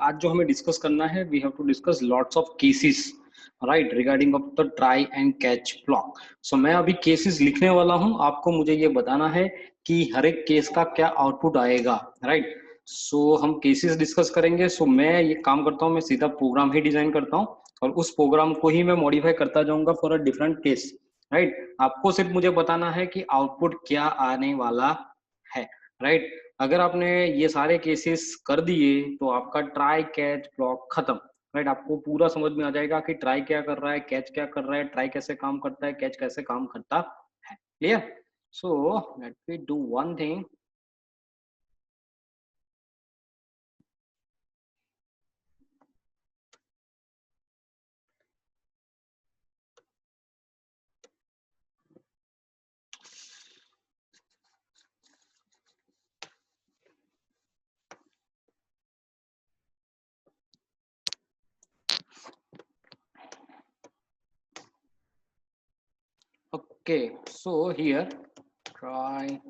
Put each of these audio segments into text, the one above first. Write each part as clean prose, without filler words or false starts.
आज जो हमें डिस्कस करना है, we have to discuss lots of cases right regarding of the try and catch block. So मैं अभी केसेस लिखने वाला हूं, आपको मुझे ये बताना है कि हर एक केस का क्या आउटपुट आएगा, राइट। सो हम केसेस डिस्कस करेंगे। सो मैं ये काम करता हूँ, मैं सीधा प्रोग्राम ही डिजाइन करता हूँ और उस प्रोग्राम को ही मैं मॉडिफाई करता जाऊंगा for a different case, right. आपको सिर्फ मुझे बताना है कि आउटपुट क्या आने वाला है, राइट। अगर आपने ये सारे केसेस कर दिए तो आपका ट्राई कैच ब्लॉक खत्म, राइट। आपको पूरा समझ में आ जाएगा कि ट्राई क्या कर रहा है, कैच क्या कर रहा है, ट्राई कैसे काम करता है, कैच कैसे काम करता है। Clear? So let me do one thing. Okay, so here try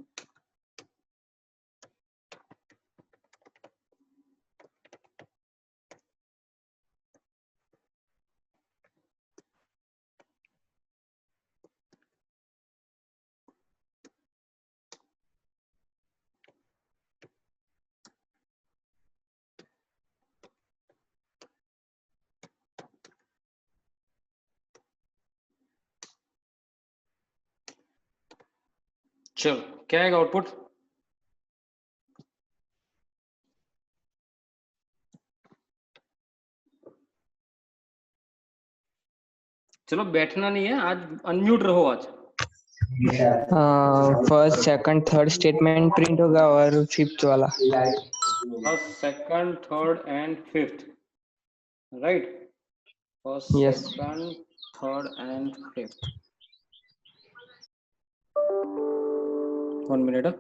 चलो क्या आएगा आउटपुट? चलो बैठना नहीं है आज, अनम्यूट रहो आज। First second third statement print होगा और फिफ्थ वाला first second third and fifth, right. First Yes. Second third and fifth. 1 minute.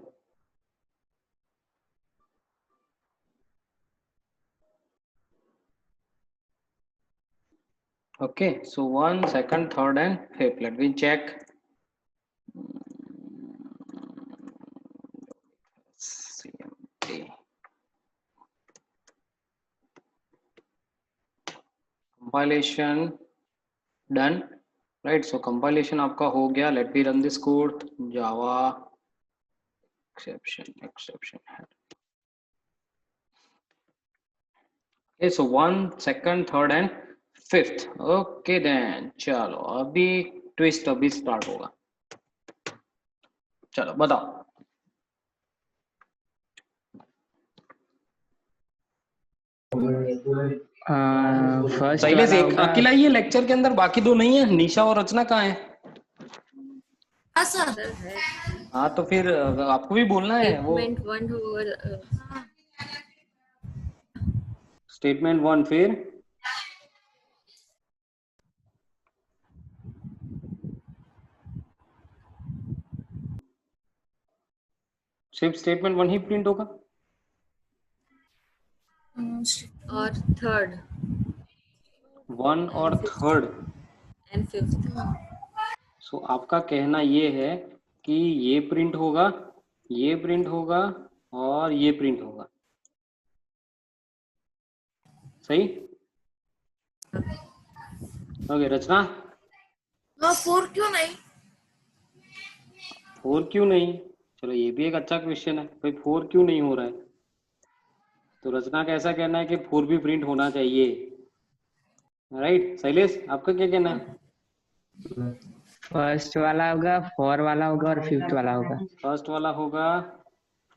Okay, so 1 second third and fifth. Let me check. CMD. Compilation done, right? So compilation आपका हो गया. Let me run this code. Java exception. Okay, so 1 second third and fifth. Okay then, चलो अभी twist अभी start होगा। चलो बताओ। First Shailesh वाला एक होगा अकेला ही है लेक्चर के अंदर, बाकी दो नहीं है। निशा और रचना कहाँ है? हाँ सर। हाँ तो फिर आपको भी बोलना है वो स्टेटमेंट 1 फिर सिर्फ स्टेटमेंट 1 ही प्रिंट होगा और थर्ड 1 और थर्ड एंड फिफ्थ। सो आपका कहना ये है कि ये प्रिंट होगा, ये प्रिंट होगा और ये प्रिंट होगा, सही? ओके रचना, 4 क्यों नहीं? 4 क्यों नहीं? चलो ये भी एक अच्छा क्वेश्चन है भाई, 4 क्यों नहीं हो रहा है? तो रचना का ऐसा कहना है कि 4 भी प्रिंट होना चाहिए, राइट। शैलेश आपका क्या कहना है? फर्स्ट वाला होगा, 4 वाला होगा और फिफ्थ वाला होगा। फर्स्ट वाला होगा,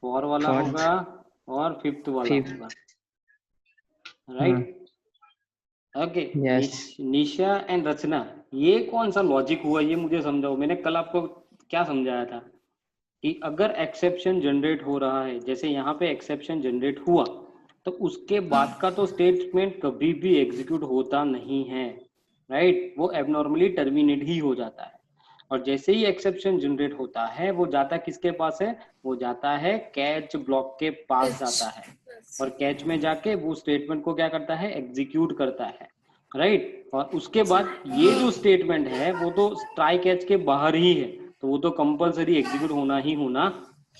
4 वाला Fourth. होगा और फिफ्थ वाला Fifth. होगा, right. Okay Yes. Nisha and Rachna, ये कौन सा लॉजिक हुआ ये मुझे समझाओ। मैंने कल आपको क्या समझाया था कि अगर एक्सेप्शन जनरेट हो रहा है, जैसे यहाँ पे एक्सेप्शन जनरेट हुआ, तो उसके बाद का तो स्टेटमेंट कभी भी एग्जीक्यूट होता नहीं है, राइट। वो एबनॉर्मली टर्मिनेट ही हो जाता है। और जैसे ही एक्सेप्शन जनरेट होता है वो जाता किसके पास है? वो जाता है कैच ब्लॉक के पास जाता है, और कैच में जाके वो स्टेटमेंट को क्या करता है? एग्जीक्यूट करता है, राइट। और उसके बाद ये जो स्टेटमेंट है वो तो ट्राई कैच के बाहर ही है, तो वो तो कंपलसरी एग्जीक्यूट होना ही होना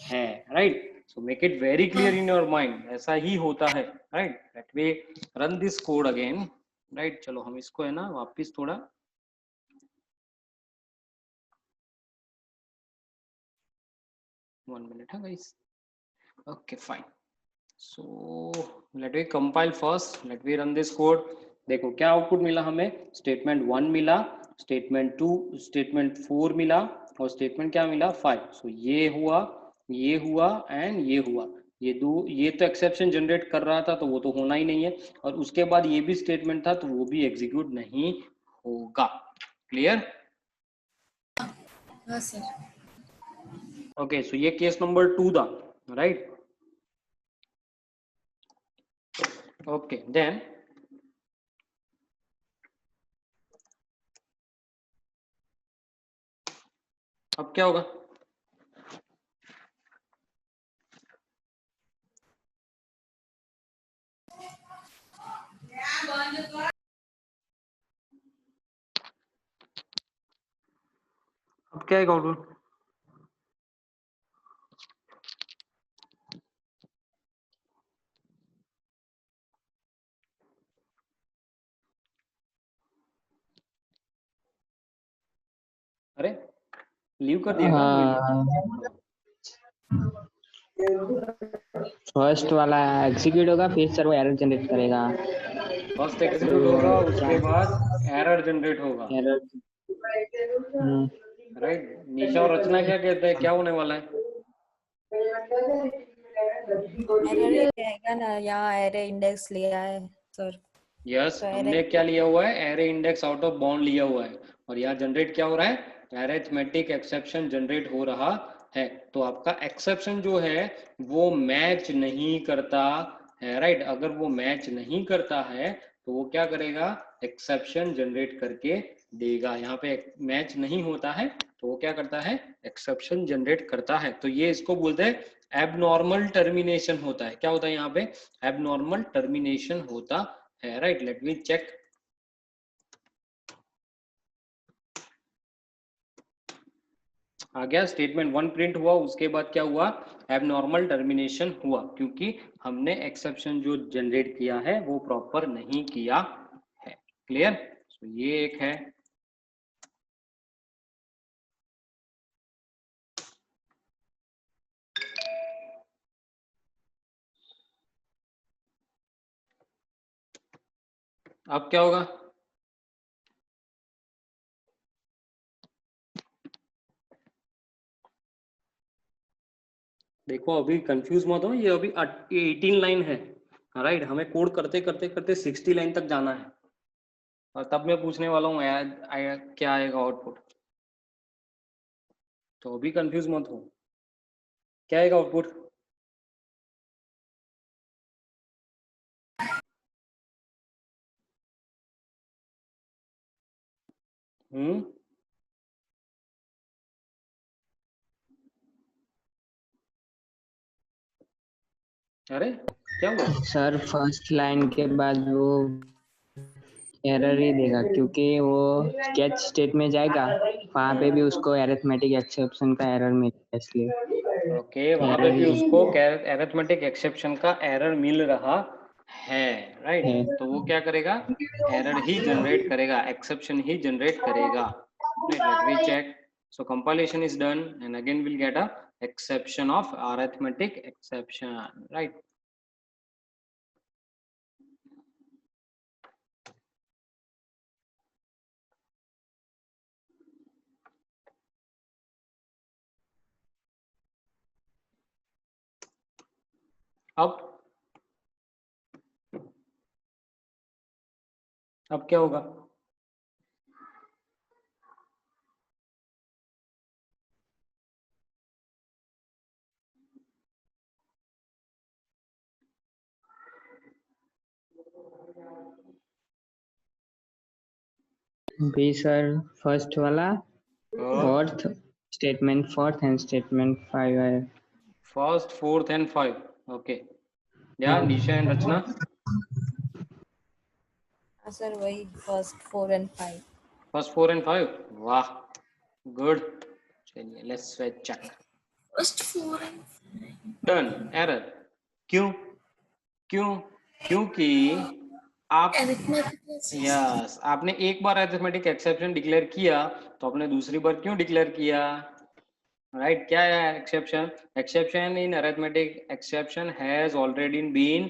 है, right. So make it very clear in your mind, ऐसा ही होता है, right? Let me run this code again, right? चलो हम इसको है ना वापस थोड़ा one minute है guys. Okay, fine. So let me compile first. Let me run this code. देखो क्या आउटपुट मिला हमें, स्टेटमेंट 1 मिला, स्टेटमेंट 2, स्टेटमेंट 4 मिला और स्टेटमेंट क्या मिला 5. सो ये हुआ एंड ये हुआ. ये तो एक्सेप्शन जनरेट कर रहा था तो वो तो होना ही नहीं है, और उसके बाद ये भी स्टेटमेंट था तो वो भी एग्जीक्यूट नहीं होगा. क्लियर? हाँ सर. ओके, सो ये केस नंबर 2 था, राइट? ओके, देन अब क्या होगा? अब क्या आएगा आउटपुट? अरे लीव कर दिया क्या? फर्स्ट वाला एग्जीक्यूट होगा, फिर सर वो एरर जनरेट करेगा. फर्स्ट एग्जीक्यूट होगा, उसके बाद एरर जनरेट होगा, एरर. राइट? निशा और रचना क्या कहते हैं, क्या होने वाला है? एरर ही रहेगा ना, यहाँ एरे इंडेक्स लिया है सर. यस, तो हमने क्या लिया हुआ है, array index out of bound लिया हुआ है, और यहाँ जनरेट क्या हो रहा है, अरिथमेटिक एक्सेप्शन जनरेट हो रहा है. तो आपका एक्सेप्शन जो है वो मैच नहीं करता है, राइट? अगर वो मैच नहीं करता है तो वो क्या करेगा, एक्सेप्शन जनरेट करके देगा. यहाँ पे मैच नहीं होता है तो वो क्या करता है, एक्सेप्शन जनरेट करता है. तो ये इसको बोलते हैं एबनॉर्मल टर्मिनेशन होता है. क्या होता है यहाँ पे, एबनॉर्मल टर्मिनेशन होता है, राइट? Let me check. आ गया, स्टेटमेंट 1 प्रिंट हुआ, उसके बाद क्या हुआ, एबनॉर्मल टर्मिनेशन हुआ, क्योंकि हमने एक्सेप्शन जो जनरेट किया है वो प्रॉपर नहीं किया है. क्लियर? तो ये एक है. अब क्या होगा, देखो अभी कंफ्यूज मत हो, ये अभी 18 लाइन है, राइट? हमें कोड करते करते करते 60 लाइन तक जाना है, और तब मैं पूछने वाला हूँ क्या आएगा आउटपुट. तो अभी कंफ्यूज मत हो, क्या आएगा आउटपुट? अरे क्या हुआ? सर फर्स्ट लाइन के बाद वो एरर ही देगा, क्योंकि वो कैच स्टेट में जाएगा, वहाँ पे भी उसको अरिथमेटिक एक्सेप्शन का एरर मिलेगा, इसलिए. ओके, वहां पे भी उसको अरिथमेटिक एक्सेप्शन का एरर मिल रहा है, राइट? तो वो क्या करेगा, एरर ही जनरेट करेगा, एक्सेप्शन ही जनरेट करेगा. Let me check. So compilation is done and again will get a exception of arithmetic exception, right? अब क्या होगा, भी सर फर्स्ट वाला fourth statement, fourth and statement 5 है. First, fourth and 5. ओके, या निशा एंड रचना? हाँ सर, वही फर्स्ट 4 and 5. First 4 and 5. वाह, गुड. चलिए let's check. First 4 and 5. Done error. क्यों क्यों? क्योंकि आप यस आपने एक बार अरिथमेटिक एक्सेप्शन डिक्लेयर किया तो आपने दूसरी बार क्यों डिक्लेयर किया? राइट क्या है exception? Exception in arithmetic exception has already been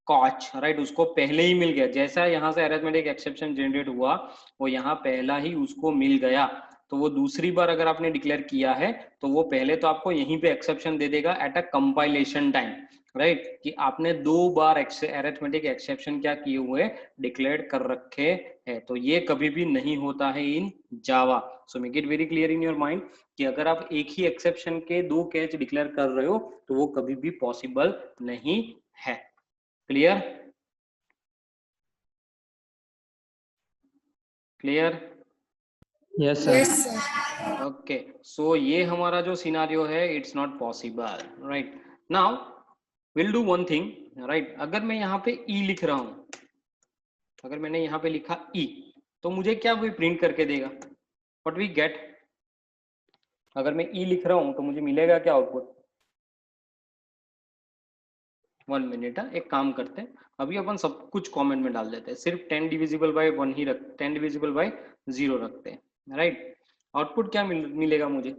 caught, right उसको पहले ही मिल गया। जैसा यहाँ से अरिथमेटिक एक्सेप्शन जनरेट हुआ वो यहाँ पहला ही उसको मिल गया, तो वो दूसरी बार अगर आपने डिक्लेयर किया है तो वो पहले तो आपको यहीं पे एक्सेप्शन दे देगा at a compilation time, right कि आपने 2 बार अरिथमेटिक एक्सेप्शन क्या किए हुए डिक्लेयर कर रखे हैं। तो ये कभी भी नहीं होता है in Java. So make it very clear in your mind कि अगर आप एक ही एक्सेप्शन के 2 कैच डिक्लेयर कर रहे हो तो वो कभी भी पॉसिबल नहीं है। Clear? Clear? Yes sir. Okay so ये हमारा जो सिनारियो है it's not possible, right. Now will do one thing, right अगर मैं यहाँ पे ई लिख रहा हूं, अगर मैंने यहाँ पे लिखा ई तो मुझे क्या वो प्रिंट करके देगा? What we get? अगर मैं ई लिख रहा हूं तो मुझे मिलेगा क्या आउटपुट? 1 मिनट है, एक काम करते हैं अभी अपन सब कुछ कमेंट में डाल देते हैं, सिर्फ 10 डिविजिबल बाय 1 ही रख 10 डिविजिबल बाय 0 रखते हैं, राइट। आउटपुट क्या मिलेगा मुझे?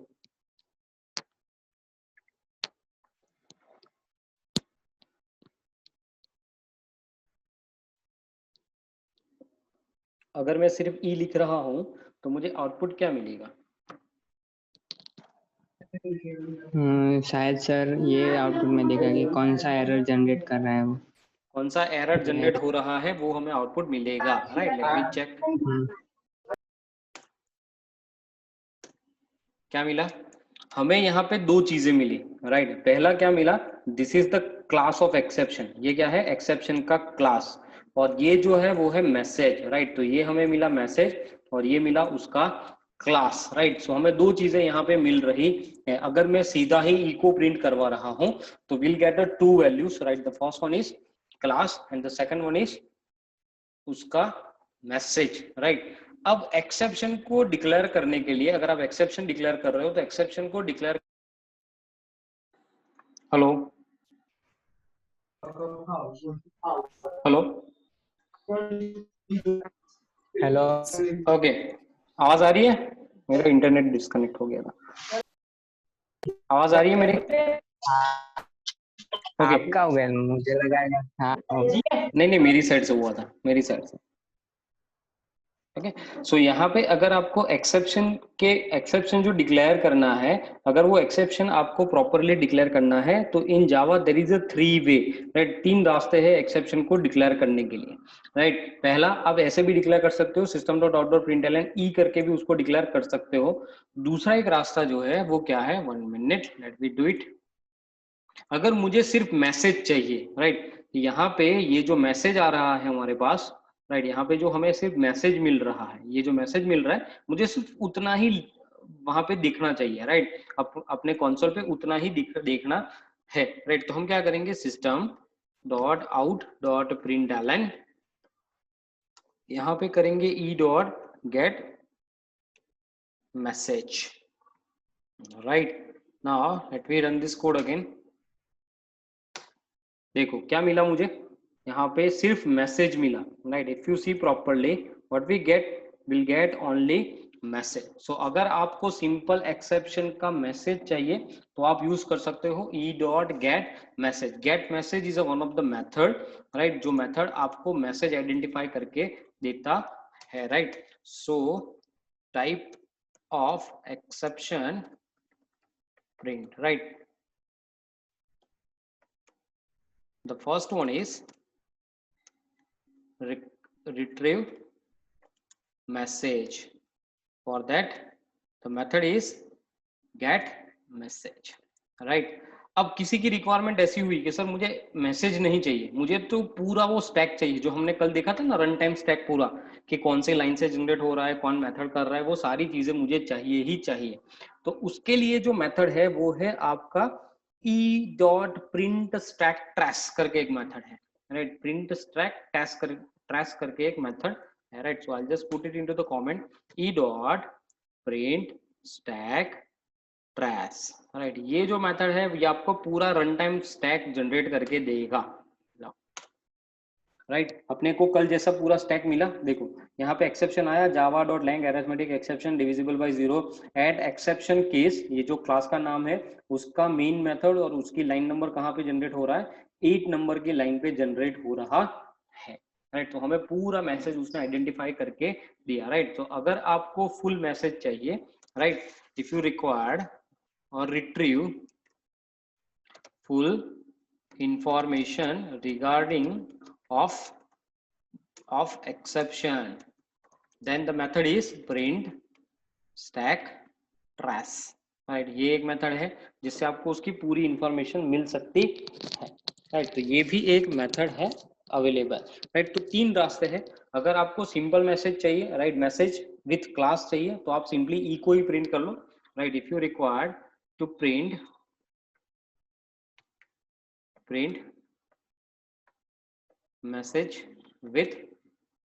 अगर मैं सिर्फ ई लिख रहा हूं तो मुझे आउटपुट क्या मिलेगा? शायद सर ये आउटपुट में देखा कि कौन सा एरर जनरेट कर रहा है वो। कौन सा एरर जनरेट हो रहा है वो हमें आउटपुट मिलेगा, राइट। लेट मी चेक क्या मिला हमें। यहाँ पे 2 चीजें मिली, राइट। पहला क्या मिला? This is the class of exception. ये क्या है? एक्सेप्शन का क्लास। और ये जो है वो है मैसेज, राइट। तो ये हमें मिला मैसेज और ये मिला उसका क्लास, राइट। सो हमें 2 चीजें यहाँ पे मिल रही है। अगर मैं सीधा ही ई को प्रिंट करवा रहा हूं तो will get the 2 values, right. The first one is class and the second one is उसका मैसेज, राइट। अब एक्सेप्शन को डिक्लेयर करने के लिए, अगर आप एक्सेप्शन डिक्लेयर कर रहे हो तो एक्सेप्शन को declare, hello hello hello okay आवाज आ रही है? मेरा इंटरनेट डिस्कनेक्ट हो गया था। आवाज आ रही है मेरी? ओके आपका हो गया मुझे लगा। हाँ नहीं नहीं मेरी साइड से हुआ था, मेरी साइड से। ओके सो यहाँ पे अगर आपको एक्सेप्शन जो डिक्लेयर करना है, अगर वो एक्सेप्शन आपको प्रॉपरली डिक्लेयर करना है तो in Java there is a 3 way, right. 3 रास्ते हैं एक्सेप्शन को डिक्लेयर करने के लिए, राइट। पहला आप ऐसे भी डिक्लेयर कर सकते हो, system dot out dot println e करके भी उसको डिक्लेयर कर सकते हो। दूसरा एक रास्ता जो है वो क्या है? 1 minute let me do it. अगर मुझे सिर्फ मैसेज चाहिए, राइट, यहाँ पे ये जो मैसेज आ रहा है हमारे पास, राइट, यहाँ पे जो हमें सिर्फ मैसेज मिल रहा है, ये जो मैसेज मिल रहा है मुझे सिर्फ उतना ही वहां पे दिखना चाहिए, राइट। अपने कंसोल पे उतना ही देखना है, राइट। तो हम क्या करेंगे? System dot out dot println, यहाँ पे करेंगे e dot get message, right. Now let me run this code again. देखो क्या मिला मुझे, यहाँ पे सिर्फ मैसेज मिला, right. If you see properly what we get, will get only message. So अगर आपको सिंपल एक्सेप्शन का मैसेज चाहिए तो आप यूज कर सकते हो ई dot get message. Gate message is one of the method, right, जो मेथड आपको मैसेज आइडेंटिफाई करके देता है, right. So type of exception print, right. The first one is retrieve message. For that, the method is get message, right? अब किसी की requirement ऐसी हुई कि सर मुझे मैसेज नहीं चाहिए, मुझे तो पूरा वो स्टैक चाहिए जो हमने कल देखा था ना, रन टाइम स्टैक पूरा, कि कौन से लाइन से जनरेट हो रहा है, कौन मेथड कर रहा है, वो सारी चीजें मुझे चाहिए ही चाहिए। तो उसके लिए जो मेथड है वो है आपका E dot print stack trace करके एक मेथड है, राइट। प्रिंट स्टैक ट्रेस करके एक मेथड है, right. So I just put it into the comment, E dot print stack trash, right. ये जो मेथड है ये आपको पूरा रन टाइम स्टैक जनरेट करके देगा, राइट। अपने को कल जैसा पूरा स्टैक मिला, देखो यहाँ पे एक्सेप्शन आया Java dot lang arithmetic exception divisible by 0 at exception case, ये जो क्लास का नाम है उसका मेन मेथड और उसकी लाइन नंबर कहाँ पे जनरेट हो रहा है, 8 नंबर की लाइन पे जनरेट हो रहा है, राइट। तो हमें पूरा मैसेज उसने आइडेंटिफाई करके दिया, राइट। तो अगर आपको फुल मैसेज चाहिए, राइट, इफ यू रिक्वायर्ड और retrieve full information regarding of exception, then the method is print stack trace, right. ये एक मेथड है जिससे आपको उसकी पूरी इंफॉर्मेशन मिल सकती है, राइट। तो ये भी एक मेथड है अवेलेबल, राइट। तो 3 रास्ते हैं। अगर आपको सिंपल मैसेज चाहिए, राइट, मैसेज विथ क्लास चाहिए, तो आप सिंपली ई को ही प्रिंट कर लो, right. If you required to print message with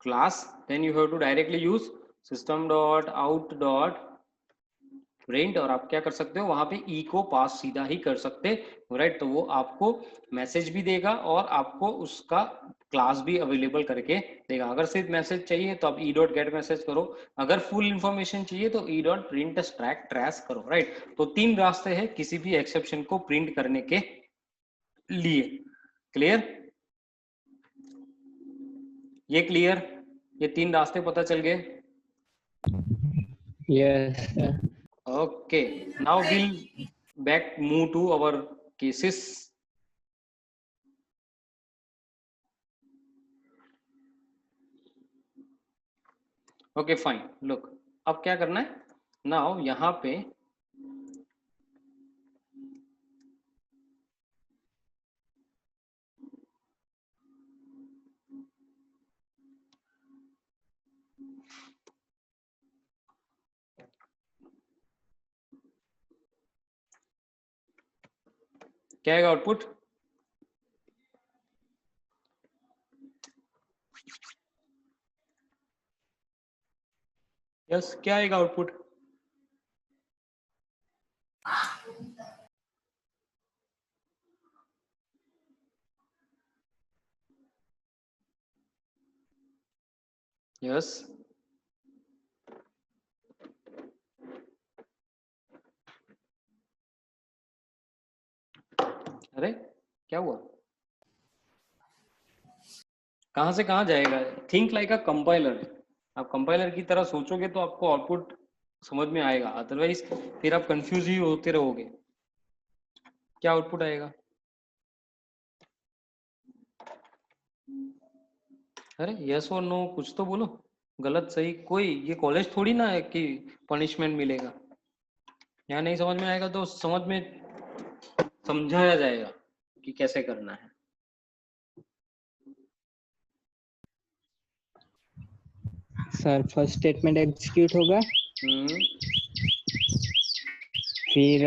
class, then you have to directly use system.out.print, और आप क्या कर सकते हो वहां पे ई को पास सीधा ही कर सकते हो, राइट। तो वो आपको मैसेज भी देगा और आपको उसका क्लास भी अवेलेबल करके देगा। अगर सिर्फ मैसेज चाहिए तो आप ई डॉट गेट मैसेज करो, अगर फुल इंफॉर्मेशन चाहिए तो E dot print stack trace करो, राइट। तो 3 रास्ते हैं किसी भी एक्सेप्शन को प्रिंट करने के लिए। क्लियर? ये क्लियर? ये 3 रास्ते पता चल गए? Yes, sir. Okay, now we'll back move to our cases. Okay, fine. Look, अब क्या करना है? Now यहाँ पे क्या आएगा आउटपुट? यस, क्या आएगा आउटपुट? यस, अरे क्या हुआ? कहां से कहां जाएगा? थिंक लाइक अ कंपाइलर। आप कंपाइलर की तरह सोचोगे तो आपको आउटपुट समझ में आएगा, अदरवाइज फिर आप कंफ्यूज ही होते रहोगे। क्या आउटपुट आएगा? अरे यस और नो कुछ तो बोलो, गलत सही। कोई ये कॉलेज थोड़ी ना है कि पनिशमेंट मिलेगा। यहाँ नहीं समझ में आएगा तो समझ में समझाया जाएगा कि कैसे करना है। सर फर्स्ट स्टेटमेंट एग्जीक्यूट होगा, फिर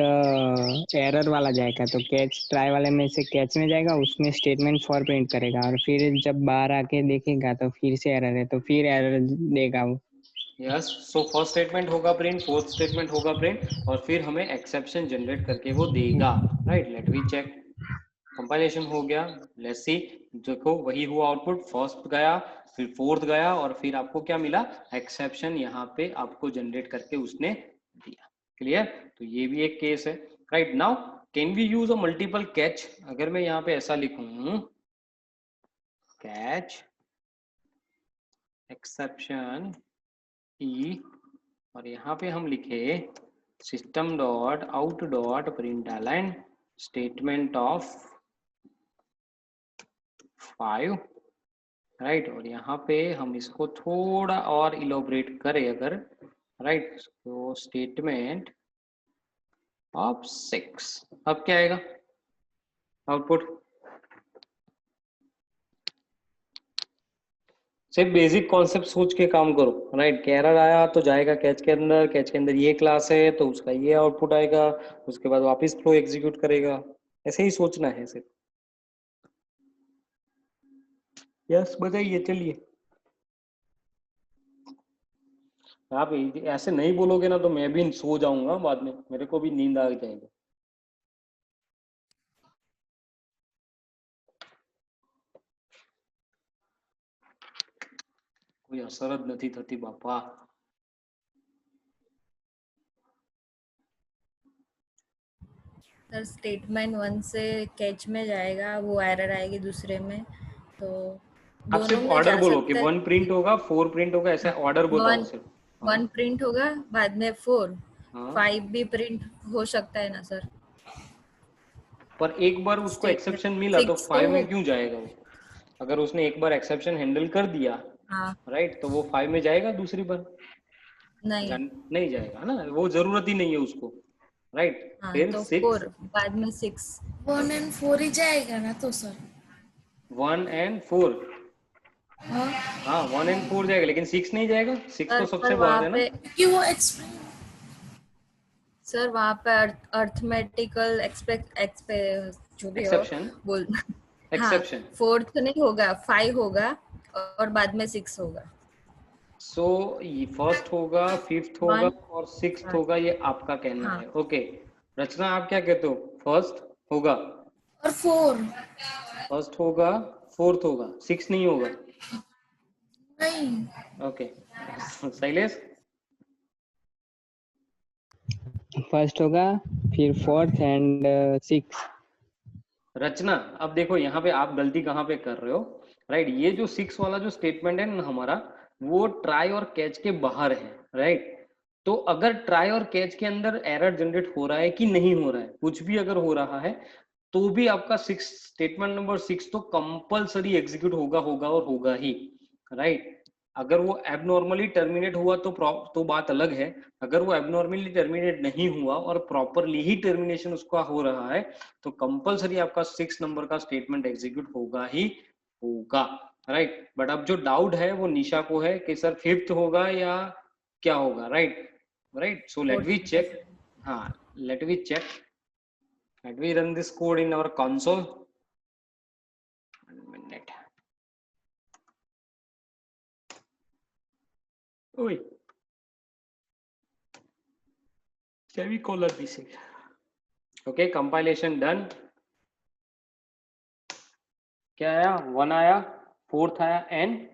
एरर वाला जाएगा तो कैच ट्राई वाले में से कैच में जाएगा, उसमें स्टेटमेंट फॉर प्रिंट करेगा और फिर जब बाहर आके देखेगा तो फिर से एरर है तो फिर एरर देगा वो। यस, सो फर्स्ट स्टेटमेंट होगा प्रिंट, फोर्थ स्टेटमेंट होगा प्रिंट, और फिर हमें एक्सेप्शन जनरेट करके वो देगा, right. Let we check, compilation हो गया, लेट्स सी। देखो वही हुआ आउटपुट, फर्स्ट गया फिर फोर्थ गया और फिर आपको क्या मिला? एक्सेप्शन यहाँ पे आपको जनरेट करके उसने दिया। क्लियर? तो ये भी एक केस है, right. Now can we use a multiple catch? अगर मैं यहाँ पे ऐसा लिखूं, कैच एक्सेप्शन ई, और यहाँ पे हम लिखे system dot out dot println statement of 5, right. और यहाँ पे हम इसको थोड़ा और इलोबरेट करें अगर, राइट, तो स्टेटमेंट ऑफ 6, अब क्या आएगा आउटपुट? सिर्फ बेसिक कॉन्सेप्ट सोच के काम करो, राइट। कैरर आया तो जाएगा कैच के अंदर, कैच के अंदर ये क्लास है तो उसका ये आउटपुट आएगा, उसके बाद वापस फ्लो एग्जीक्यूट करेगा। ऐसे ही सोचना है सिर्फ। यस, बताइए, चलिए। आप ऐसे नहीं बोलोगे ना तो मैं भी सो जाऊंगा, बाद में मेरे को भी नींद आ जाएगी। कोई असर ज નથી થતી બાપા। सर स्टेटमेंट 1 से कैच में जाएगा, वो एरर आएगी दूसरे में, तो आप दोनों सिर्फ में ऑर्डर जा बोलो कि सकता है। 1 प्रिंट होगा 4 प्रिंट होगा, ऐसे ऑर्डर बताओ वन सिर्फ। हाँ 1 प्रिंट होगा, बाद में 4, हाँ, 5 भी प्रिंट हो सकता है ना सर। पर एक बार उसको स्टेटमेंट एक्सेप्शन मिला तो 6 तो 5 हो। में क्यों जाएगा वो? अगर उसने एक बार एक्सेप्शन हैंडल कर दिया, हाँ राइट, तो वो 5 में जाएगा दूसरी बार? नहीं। नहीं जाएगा ना, वो जरूरत ही नहीं है उसको, राइट। हाँ फिर तो 6, 4 बाद में 6। 1 and 4 ही जाएगा ना तो सर। 1 एंड 4, हाँ हाँ 1 एंड 4 जाएगा, लेकिन 6 नहीं जाएगा। 6 तो सर सबसे वहाँ बाहर है ना। पे, क्योंकि वो एक्सप्लेन सर वहाँ पे अर्थमेटिकल एक्सपेक्ट जो भी हो एक्सेप्शन, बोल। हाँ एक्सेप्शन। 4th नहीं होगा, 5 होगा और बाद में 6 होगा। सो ये फर्स्ट होगा, फिफ्थ होगा 1 और सिक्स्थ होगा, ये आपका कहना हाँ है। ओके, रचना आप क्या कहते हो? फर्स्ट होगा, और 4 फर्स्ट होगा, फोर्थ होगा, 6 नहीं होगा। नहीं। ओके शैलेश? फर्स्ट होगा, फिर फोर्थ एंड सिक्स। रचना, अब देखो यहाँ पे आप गलती कहाँ पे कर रहे हो, राइट। ये जो 6 वाला जो स्टेटमेंट है ना हमारा, वो ट्राई और कैच के बाहर है, राइट। तो अगर ट्राई और कैच के अंदर एरर जनरेट हो रहा है कि नहीं हो रहा है, कुछ भी अगर हो रहा है, तो भी आपका स्टेटमेंट नंबर 6 तो कंपलसरी एग्जीक्यूट होगा होगा और होगा ही, राइट। अगर वो एबनॉर्मली टर्मिनेट हुआ तो बात अलग है। अगर वो एबनॉर्मली टर्मिनेट नहीं हुआ और प्रॉपरली ही टर्मिनेशन उसका हो रहा है, तो कंपलसरी आपका 6 नंबर का स्टेटमेंट एग्जीक्यूट होगा ही होगा, राइट। बट अब जो डाउट है वो निशा को है कि सर 5th होगा या क्या होगा, right. Right, so let 4th we होगा चेक। सर। हाँ, let we check, let we run this code in our console। 1 minute। ओए, semicolon missing। Okay, compilation done. क्या आया? 1 आया, 4th आया एंड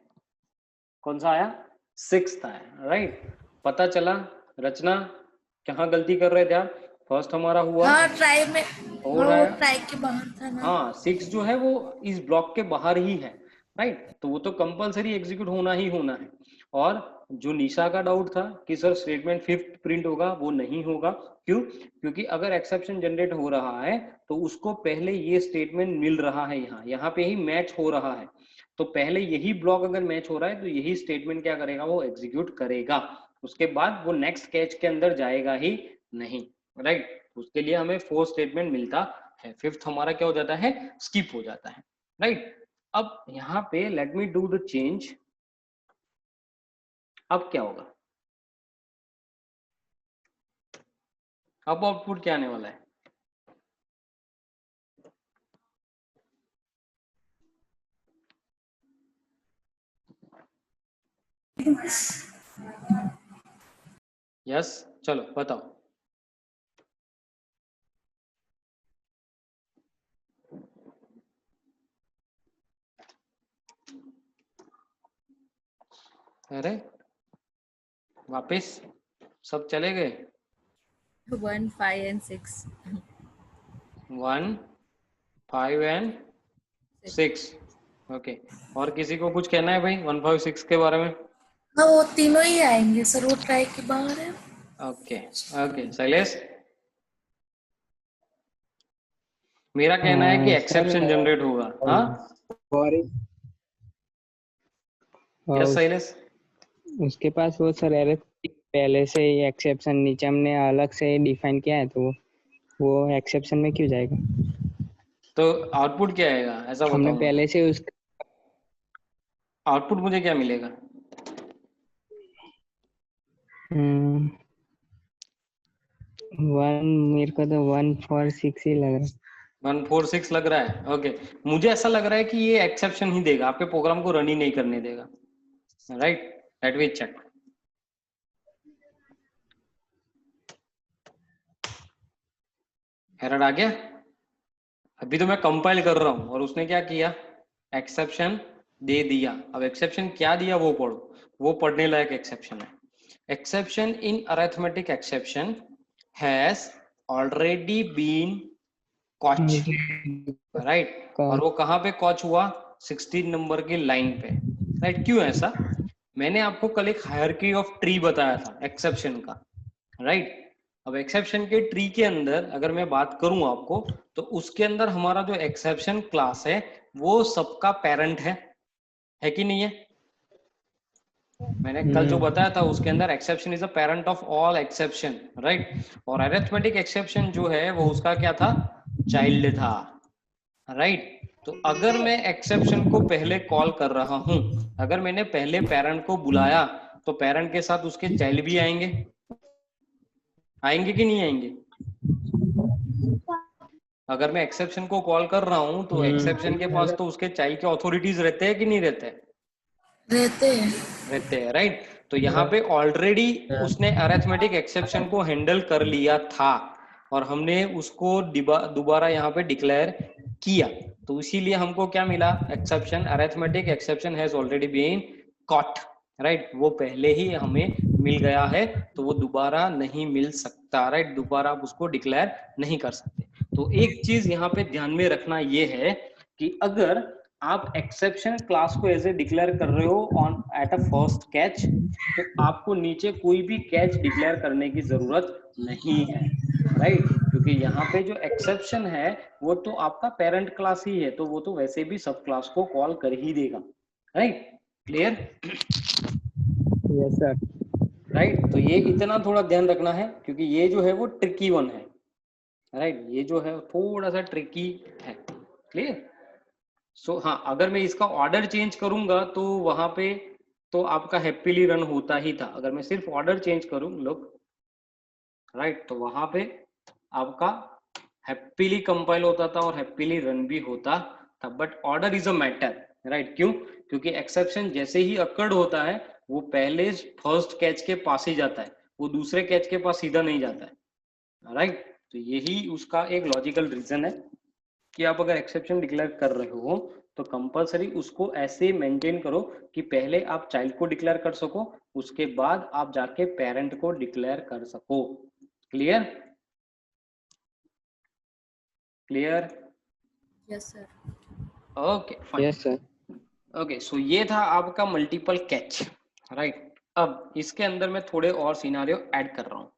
कौन सा आया? 6th आया, राइट। पता चला रचना कहाँ गलती कर रहे थे आप। फर्स्ट हमारा हुआ, हाँ ट्राई में, और हाँ वो आया, ट्राई के बाहर था ना। हाँ 6 जो है वो इस ब्लॉक के बाहर ही है, राइट। तो वो तो कंपलसरी एग्जीक्यूट होना ही होना है। और जो निशा का डाउट था कि सर स्टेटमेंट 5th प्रिंट होगा, वो नहीं होगा। क्यों? क्योंकि अगर एक्सेप्शन जनरेट हो रहा है तो उसको पहले ये स्टेटमेंट मिल रहा है, यहाँ पे ही मैच हो रहा है। तो पहले यही ब्लॉक अगर मैच हो रहा है तो यही स्टेटमेंट क्या करेगा, वो एग्जीक्यूट करेगा। उसके बाद वो नेक्स्ट कैच के अंदर जाएगा ही नहीं, राइट। उसके लिए हमें 4 स्टेटमेंट मिलता है। 5th हमारा क्या हो जाता है, स्किप हो जाता है, राइट। अब यहाँ पे let me do the change. अब क्या होगा? अब आउटपुट क्या आने वाला है? यस, चलो बताओ। अरे वापिस सब चले गए? 1, 5 and 6। 1, 5 एंड 6। ओके, और किसी को कुछ कहना है भाई 1, 5, 6 के बारे में? हाँ वो तीनों ही आएंगे सर, वो ट्राई के बाहर है। Okay okay, Shailesh? मेरा कहना है कि एक्सेप्शन जनरेट होगा। हाँ यस शैलेश? उसके पास वो सर एरर पहले से ही एक्सेप्शन नीचे हमने अलग से डिफाइन किया है, तो वो एक्सेप्शन में क्यों जाएगा? तो आउटपुट क्या आएगा, ऐसा हमने बताओ पहले मुझे। से उस आउटपुट मुझे क्या मिलेगा? वन, मेरे को तो 1, 4, 6 ही लग रहा है। 1, 4, 6 लग रहा है। ओके, मुझे ऐसा लग रहा है कि ये एक्सेप्शन ही देगा, आपके प्रोग्राम को रन ही नहीं करने देगा, right. Let me check. Error आ गया? अभी तो मैं कंपाइल कर रहा हूं और उसने क्या किया, एक्सेप्शन दे दिया। अब एक्सेप्शन क्या दिया वो पढ़ो, वो पढ़ने लायक एक्सेप्शन है। Exception in arithmetic exception has already been caught, right. और वो कहाँ पे कॉच हुआ, 16 नंबर की लाइन पे, राइट। क्यों ऐसा, मैंने आपको कल एक हायरार्की ऑफ ट्री बताया था एक्सेप्शन का, राइट। अब एक्सेप्शन के ट्री के अंदर अगर मैं बात करूं आपको, तो उसके अंदर हमारा जो एक्सेप्शन क्लास है वो सबका पेरेंट है कि नहीं है? मैंने कल जो बताया था उसके अंदर exception is a parent of all exception, right. और अरिथमेटिक एक्सेप्शन जो है वो उसका क्या था, चाइल्ड था, राइट। तो अगर मैं एक्सेप्शन को पहले कॉल कर रहा हूं, अगर मैंने पहले पेरेंट को बुलाया, तो पेरेंट के साथ उसके चाइल्ड भी आएंगे, आएंगे कि नहीं आएंगे? अगर मैं एक्सेप्शन को कॉल कर रहा हूं तो एक्सेप्शन के पास तो उसके चाइल्ड के अथॉरिटीज रहते हैं कि नहीं रहते? रहते हैं। रहते हैं, राइट। तो यहाँ पे ऑलरेडी उसने अरिथमेटिक एक्सेप्शन को हैंडल कर लिया था और हमने उसको दोबारा यहाँ पे डिक्लेयर किया, तो इसीलिए हमको क्या मिला, exception, arithmetic exception has already been caught, right. वो पहले ही हमें मिल गया है, तो वो दोबारा नहीं मिल सकता, राइट। दोबारा आप उसको डिक्लेयर नहीं कर सकते। तो एक चीज यहाँ पे ध्यान में रखना ये है कि अगर आप एक्सेप्शन क्लास को ऐसे डिक्लेयर कर रहे हो on at a first catch, तो आपको नीचे कोई भी कैच डिक्लेयर करने की जरूरत नहीं है, राइट। क्योंकि यहाँ पे जो एक्सेप्शन है वो तो आपका पेरेंट क्लास ही है, तो वो तो वैसे भी सब क्लास को कॉल कर ही देगा, right. Clear? Yes sir. Right. तो ये इतना थोड़ा ध्यान रखना है क्योंकि ये जो है वो ट्रिकी वन है, राइट। ये जो है थोड़ा सा ट्रिकी है। क्लियर? सो हाँ, अगर मैं इसका ऑर्डर चेंज करूंगा तो वहां पे तो आपका हैप्पीली रन होता ही था। अगर मैं सिर्फ ऑर्डर चेंज करूं, लोग, राइट, तो वहां पे आपका हैप्पीली कंपाइल होता था और हैप्पीली रन भी होता था। But order is a matter, right. क्यों? क्योंकि एक्सेप्शन जैसे ही अकर्ड होता है वो पहले फर्स्ट कैच के पास ही जाता है, वो दूसरे कैच के पास सीधा नहीं जाता है, राइट। तो यही उसका एक लॉजिकल रीजन है कि आप अगर एक्सेप्शन डिक्लेयर कर रहे हो तो कंपलसरी उसको ऐसे मेंटेन करो कि पहले आप चाइल्ड को डिक्लेयर कर सको, उसके बाद आप जाके पेरेंट को डिक्लेयर कर सको। Clear? Clear? Yes sir. Okay fine. Yes sir. Okay, so ये था आपका मल्टीपल कैच, राइट। अब इसके अंदर मैं थोड़े और सिनारियो ऐड कर रहा हूं।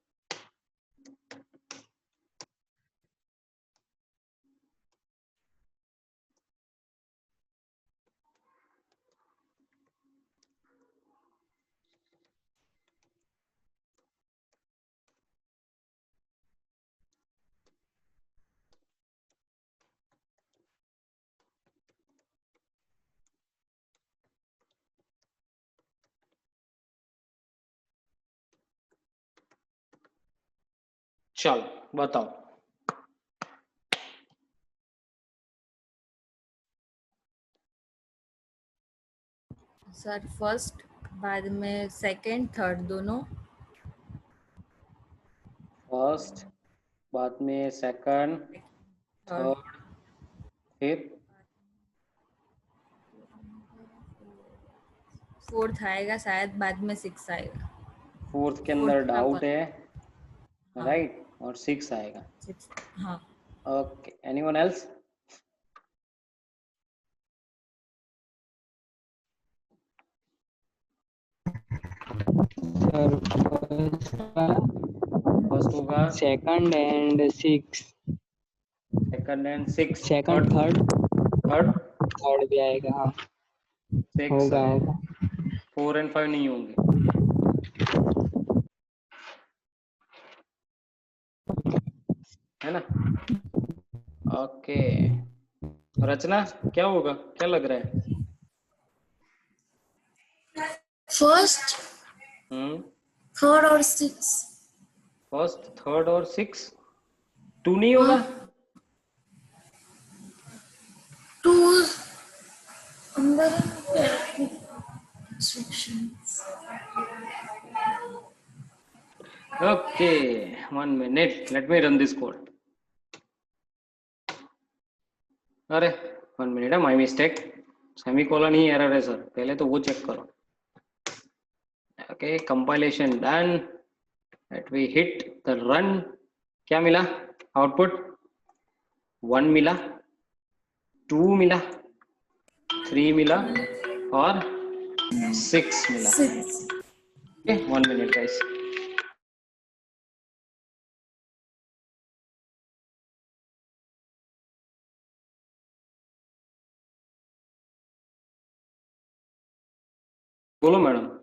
चलो बताओ। सर फर्स्ट, बाद में सेकंड, थर्ड दोनों। फर्स्ट, बाद में सेकंड, थर्ड, थर्ड, फिर फोर्थ आएगा शायद, बाद में सिक्स आएगा। फोर्थ के अंदर फोर्थ का डाउट है, हाँ राइट। और सिक्स आएगा। सिक्स। हाँ okay, anyone else? Sir first होगा, second and six. Second and six, second third, third. Third third भी आएगा, हाँ। सिक्स होगा है, होगा। 4 and 5 नहीं होंगे, है ना? ओके, रचना क्या होगा, क्या लग रहा है? फर्स्ट, हम्म, थर्ड और सिक्स। फर्स्ट, थर्ड और सिक्स, 2 नहीं हाँ, होगा? टू अंदर instructions. Okay, 1 minute, let me run this code. अरे 1 मिनट है, माय मिस्टेक, सेमीकोलन ही एरर है सर, पहले तो वो चेक करो। Okay, compilation done, let we hit the run. क्या मिला आउटपुट? 1 मिला, 2 मिला, 3 मिला और 6 मिला। 6. Okay, 1 minute guys. बोलो मैडम।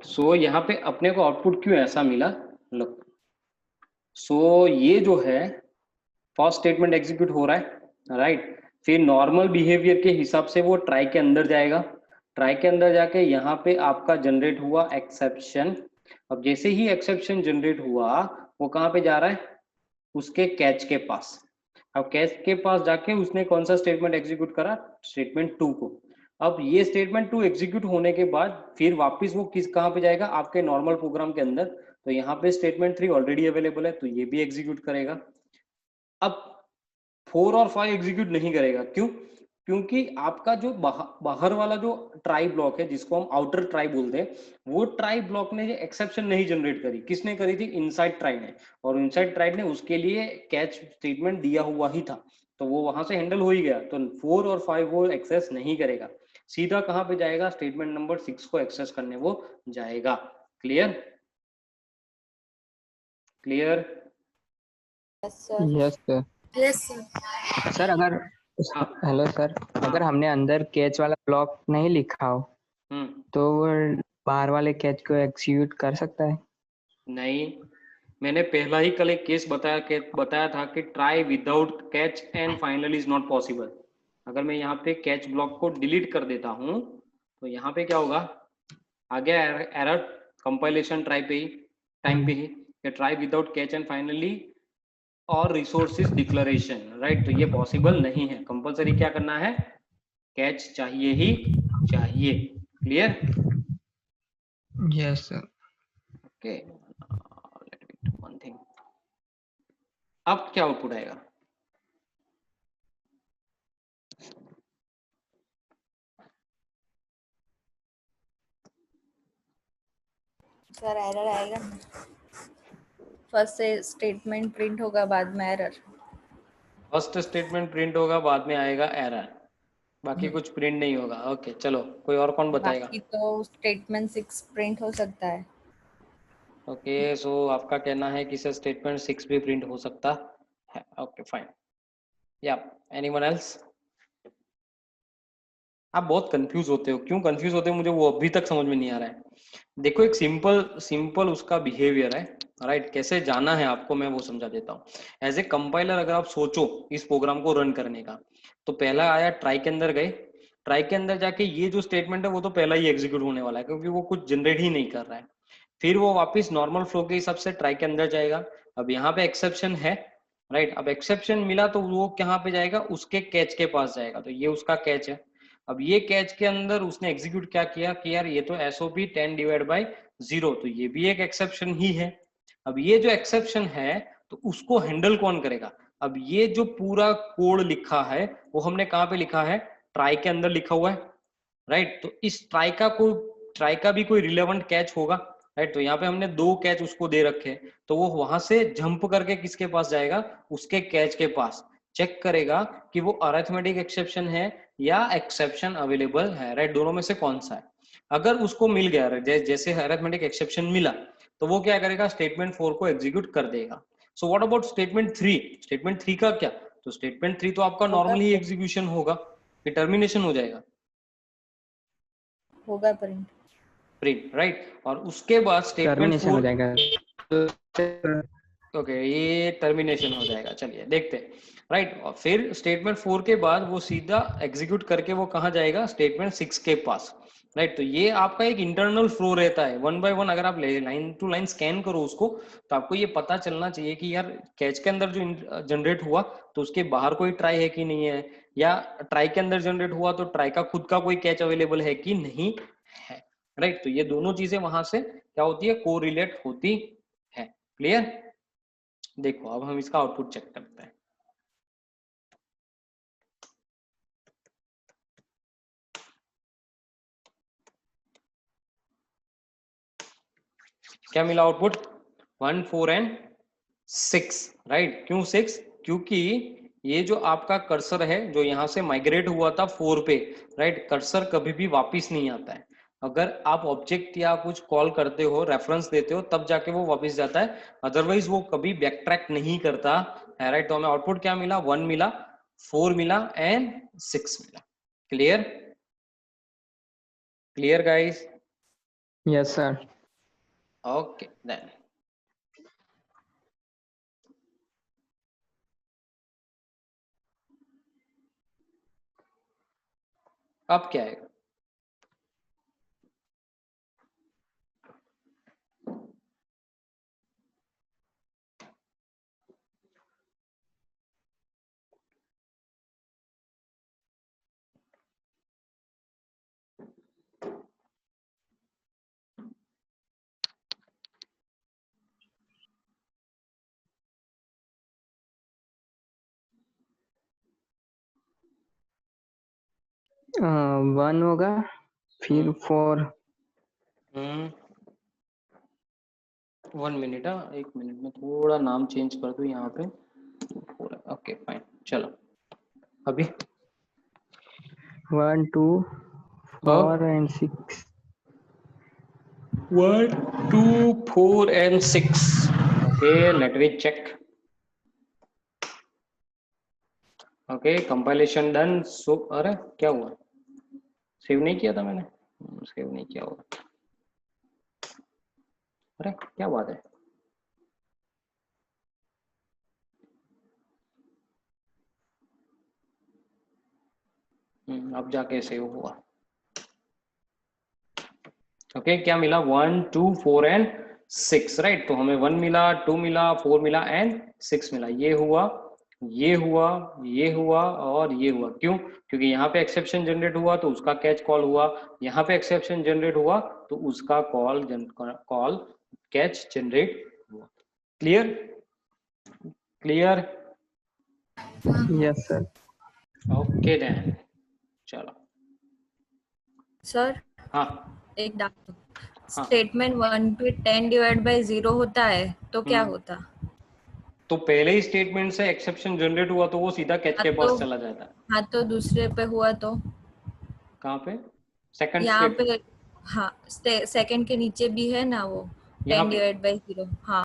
सो यहाँ पे अपने को आउटपुट क्यों ऐसा मिला? लो, सो ये जो है फर्स्ट स्टेटमेंट एग्जीक्यूट हो रहा है, राइट। फिर नॉर्मल बिहेवियर के हिसाब से वो ट्राई के अंदर जाएगा, ट्राई के अंदर जाके यहाँ पे आपका जनरेट हुआ एक्सेप्शन। अब जैसे ही एक्सेप्शन जनरेट हुआ, वो कहाँ पे जा रहा है? उसके कैच के पास। अब कैच के पास जाके उसने कौन सा स्टेटमेंट एग्जीक्यूट करा? स्टेटमेंट 2 को। अब ये स्टेटमेंट 2 एग्जीक्यूट होने के बाद फिर वापस वो किस कहाँ पे जाएगा? आपके नॉर्मल प्रोग्राम के अंदर। तो यहाँ पे स्टेटमेंट 3 ऑलरेडी अवेलेबल है, तो ये भी एग्जीक्यूट करेगा। अब 4 और 5 एग्जीक्यूट नहीं करेगा, क्यों? क्योंकि आपका जो बाहर वाला जो ट्राई ब्लॉक है, जिसको हम आउटर ट्राई बोलते हैं, वो ट्राई ब्लॉक ने एक्सेप्शन नहीं जनरेट करी। किसने करी थी? इनसाइड ट्राई ने। और इनसाइड ट्राई ने उसके लिए कैच स्टेटमेंट दिया हुआ ही था, तो वो वहां से हैंडल हो ही गया। तो 4 और 5 वो एक्सेस नहीं करेगा, सीधा कहां पे जाएगा? स्टेटमेंट नंबर 6 को एक्सेस करने वो जाएगा। Clear? Clear? Yes sir. Yes sir. Yes, sir. Sir अगर हाँ हेलो सर, अगर हमने अंदर कैच वाला ब्लॉक नहीं लिखा हो तो वो बाहर वाले कैच को एग्जीक्यूट कर सकता है? नहीं, मैंने पहला ही कल एक केस बताया था कि try without catch and final is not possible. अगर मैं यहाँ पे कैच ब्लॉक को डिलीट कर देता हूँ तो यहाँ पे क्या होगा? आ गया एरर कंपाइलेशन ट्राई पे ही, टाइम पे ही, कि try without catch and finally और रिसोर्सेज डिक्लेरेशन, राइट। तो ये पॉसिबल नहीं है, कंपलसरी क्या करना है? कैच चाहिए ही चाहिए। Clear? Yes sir. Okay, let me do one thing. अब क्या आउटपुट आएगा? सर एरर आएगा, फर्स्ट से स्टेटमेंट प्रिंट होगा, बाद में एरर। फर्स्ट स्टेटमेंट प्रिंट होगा, बाद में आएगा एरर, बाकी कुछ प्रिंट नहीं होगा। ओके चलो, कोई और कौन बताएगा? बाकी तो स्टेटमेंट 6 प्रिंट हो सकता है। ओके, सो आपका कहना है कि सर स्टेटमेंट 6 भी प्रिंट हो सकता है। ओके फाइन, या एनीवन एल्स? आप बहुत कंफ्यूज होते हो, क्यों कंफ्यूज होते हो मुझे वो अभी तक समझ में नहीं आ रहा है। देखो, एक सिंपल उसका बिहेवियर है, राइट। कैसे जाना है आपको मैं वो समझा देता हूँ। एज ए कंपाइलर अगर आप सोचो इस प्रोग्राम को रन करने का, तो पहला आया ट्राई के अंदर गए, ट्राई के अंदर जाके ये जो स्टेटमेंट है वो तो पहला ही एग्जीक्यूट होने वाला है, क्योंकि वो कुछ जनरेट ही नहीं कर रहा है। फिर वो वापस नॉर्मल फ्लो के हिसाब से ट्राई के अंदर जाएगा। अब यहाँ पे एक्सेप्शन है, राइट। अब एक्सेप्शन मिला तो वो कहाँ पे जाएगा? उसके कैच के पास जाएगा, तो ये उसका कैच है। अब ये कैच के अंदर उसने एग्जीक्यूट क्या किया कि यार ये तो एसओपी 10/0, तो ये भी एक एक्सेप्शन ही है। अब ये जो एक्सेप्शन है तो उसको हैंडल कौन करेगा? अब ये जो पूरा कोड लिखा है वो हमने कहाँ पे लिखा है? ट्राई के अंदर लिखा हुआ है, राइट। तो इस ट्राई का भी कोई रिलेवेंट कैच होगा, राइट। तो यहाँ पे हमने 2 कैच उसको दे रखे हैं, तो वो वहां से जंप करके किसके पास जाएगा? उसके कैच के पास, चेक करेगा कि वो अरिथमेटिक एक्सेप्शन है या एक्सेप्शन अवेलेबल है, राइट। दोनों में से कौन सा है? अगर उसको मिल गया, जैसे अरिथमेटिक एक्सेप्शन मिला, तो वो क्या करेगा? स्टेटमेंट 4 को एग्जीक्यूट कर देगा। So what about statement 3? Statement 3 का क्या? तो स्टेटमेंट 3 तो आपका होगा नॉर्मली एग्जीक्यूशन होगा, टर्मिनेशन हो जाएगा। होगा प्रिंट। Print, right. और उसके बाद स्टेटमेंट टर्मिनेशन हो 4, जाएगा। ओके ये टर्मिनेशन हो जाएगा, चलिए देखते हैं, राइट। और फिर स्टेटमेंट 4 के बाद वो सीधा एग्जीक्यूट करके वो कहाँ जाएगा, स्टेटमेंट 6 के पास, राइट। तो ये आपका एक इंटरनल फ्लो रहता है, वन बाय वन अगर आप लाइन टू लाइन स्कैन करो उसको, तो आपको ये पता चलना चाहिए कि यार कैच के अंदर जो जनरेट हुआ तो उसके बाहर कोई ट्राई है कि नहीं है, या ट्राई के अंदर जनरेट हुआ तो ट्राई का खुद का कोई कैच अवेलेबल है कि नहीं है, राइट। तो ये दोनों चीजें वहां से क्या होती है, कोरिलेट होती है। क्लियर? देखो अब हम इसका आउटपुट चेक करते हैं। क्या मिला आउटपुट, 1 4 एंड 6, राइट। क्यों 6? क्योंकि ये जो आपका कर्सर है जो यहाँ से माइग्रेट हुआ था 4 पे, राइट, कर्सर कभी भी वापस नहीं आता है। अगर आप ऑब्जेक्ट या कुछ कॉल करते हो, रेफरेंस देते हो, तब जाके वो वापस जाता है, अदरवाइज वो कभी बैक ट्रैक नहीं करता है, राइट। तो हमें आउटपुट क्या मिला, 1 मिला, 4 मिला एंड 6 मिला। Clear? Clear guys? Yes sir. Okay then अब क्या है, वन होगा, फिर 4। 1 मिनट, हाँ 1 मिनट में थोड़ा नाम चेंज कर दूं यहाँ पे, ओके फाइन, चलो अभी 1 2 4 and 6। 1 2 4 and 6, okay let me check, okay compilation done. So अरे क्या हुआ, सेव नहीं किया था मैंने, सेव नहीं किया होगा, अरे क्या बात है, अब जाके सेव हुआ। ओके क्या मिला, 1 2 4 एंड 6, राइट। तो हमें 1 मिला, 2 मिला, 4 मिला एंड 6 मिला। ये हुआ, ये हुआ, ये हुआ और ये हुआ। क्यों? क्योंकि यहाँ पे एक्सेप्शन जनरेट हुआ तो उसका कैच कॉल हुआ, यहाँ पे एक्सेप्शन जनरेट हुआ तो उसका कॉल कैच जनरेट हुआ। Clear? Clear? Yes sir. Okay then चलो। सर हाँ एक डाउट, हाँ स्टेटमेंट 1 पे 10 डिवाइड बाय 0 होता है तो क्या होता? तो पहले ही स्टेटमेंट से एक्सेप्शन जनरेट हुआ तो वो सीधा कैच के पास चला जाता है। हाँ तो दूसरे पे हुआ तो कहाँ पे, सेकंड यहाँ स्टेट, पे, हाँ सेकंड के नीचे भी है ना वो यहाँ 10 पे, डिवाइड बाय 0, हाँ